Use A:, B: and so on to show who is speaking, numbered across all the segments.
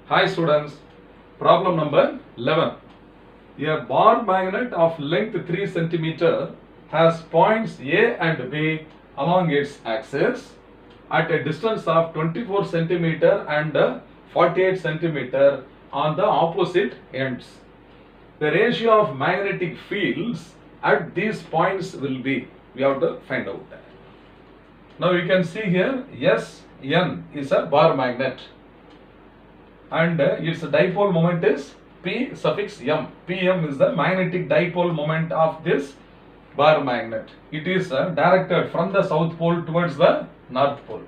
A: Hi students, problem number 11. A bar magnet of length 3 cm has points A and B along its axis at a distance of 24 cm and 48 cm on the opposite ends. The ratio of magnetic fields at these points will be, we have to find out. Now you can see here SN is a bar magnet and its dipole moment is P suffix M. Pm is the magnetic dipole moment of this bar magnet. It is directed from the south pole towards the north pole.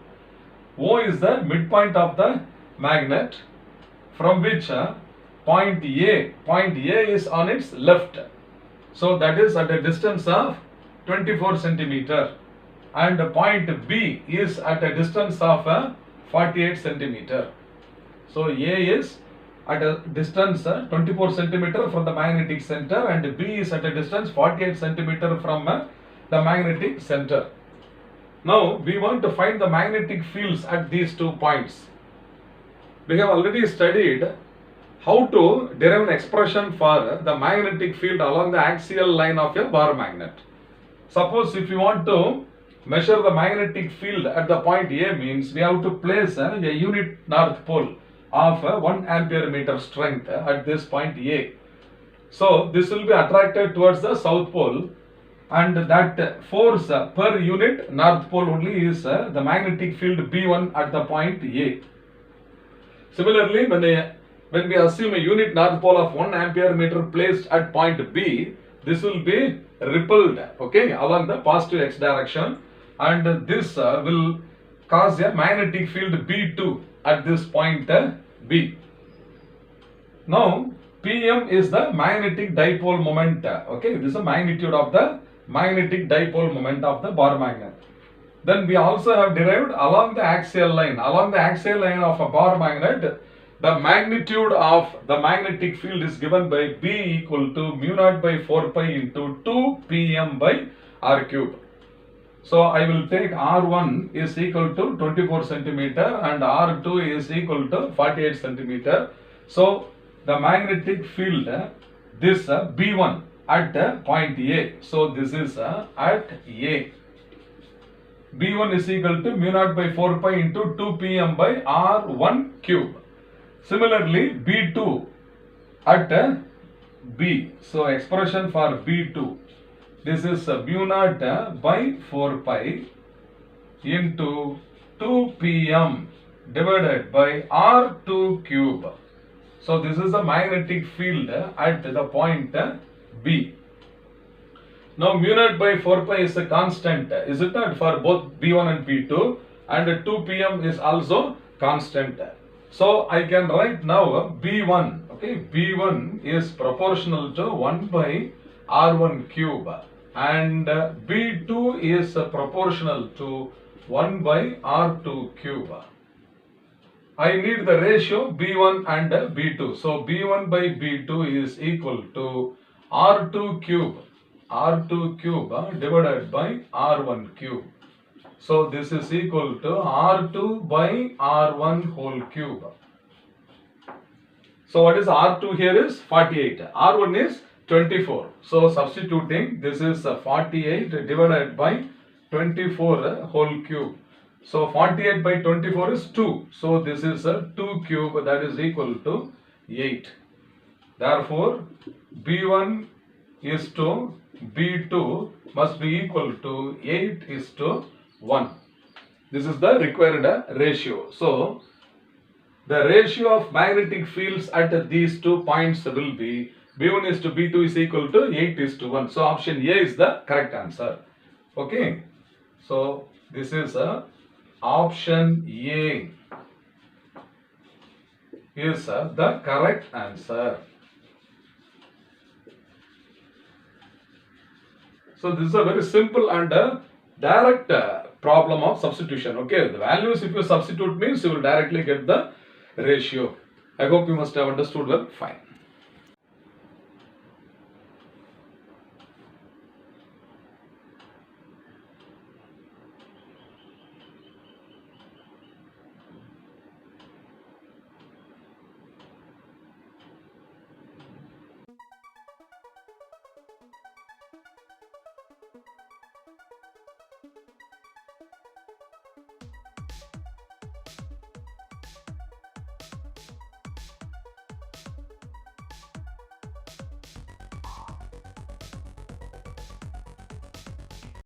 A: O is the midpoint of the magnet from which point A is on its left. So that is at a distance of 24 cm and point B is at a distance of 48 cm. So A is at a distance 24 cm from the magnetic center and B is at a distance 48 cm from the magnetic center. Now we want to find the magnetic fields at these 2 points. We have already studied how to derive an expression for the magnetic field along the axial line of a bar magnet. Suppose if you want to measure the magnetic field at the point A, means we have to place a unit north pole of 1 ampere meter strength at this point A. So this will be attracted towards the south pole and that force per unit north pole only is the magnetic field B1 at the point A. Similarly, when we assume a unit north pole of 1 ampere meter placed at point B, this will be repelled along the positive x direction and this will cause a magnetic field B2 at this point B. Now Pm is the magnetic dipole moment. This is the magnitude of the magnetic dipole moment of the bar magnet. Then we also have derived along the axial line of a bar magnet, the magnitude of the magnetic field is given by B equal to mu naught by 4 pi into 2 Pm by R cube. So I will take R1 is equal to 24 cm and R2 is equal to 48 cm. So the magnetic field, this B1 at point A. So this is at A. B1 is equal to mu naught by 4 pi into 2 Pm by R1 cube. Similarly, B2 at B. So expression for B2. This is mu naught by 4 pi into 2 Pm divided by R2 cube. So this is the magnetic field at the point B. Now mu naught by 4 pi is a constant, is it not, for both B1 and B2, and 2 Pm is also constant. So I can write now B1, B1 is proportional to 1 by R1 cube and B2 is proportional to 1 by R2 cube. I need the ratio B1 and B2. So B1 by B2 is equal to R2 cube divided by R1 cube. So this is equal to R2 by R1 whole cube. So what is R2 here is 48. R1 is 24. So substituting, this is 48 divided by 24 whole cube. So 48 by 24 is 2. So this is 2 cube, that is equal to 8. Therefore B1 is to B2 must be equal to 8 is to 1. This is the required ratio. So the ratio of magnetic fields at these 2 points will be B1 is to B2 is equal to 8 is to 1. So option A is the correct answer. So this is option A is the correct answer. So this is a very simple and direct problem of substitution. The values if you substitute means you will directly get the ratio. I hope you must have understood well. Fine.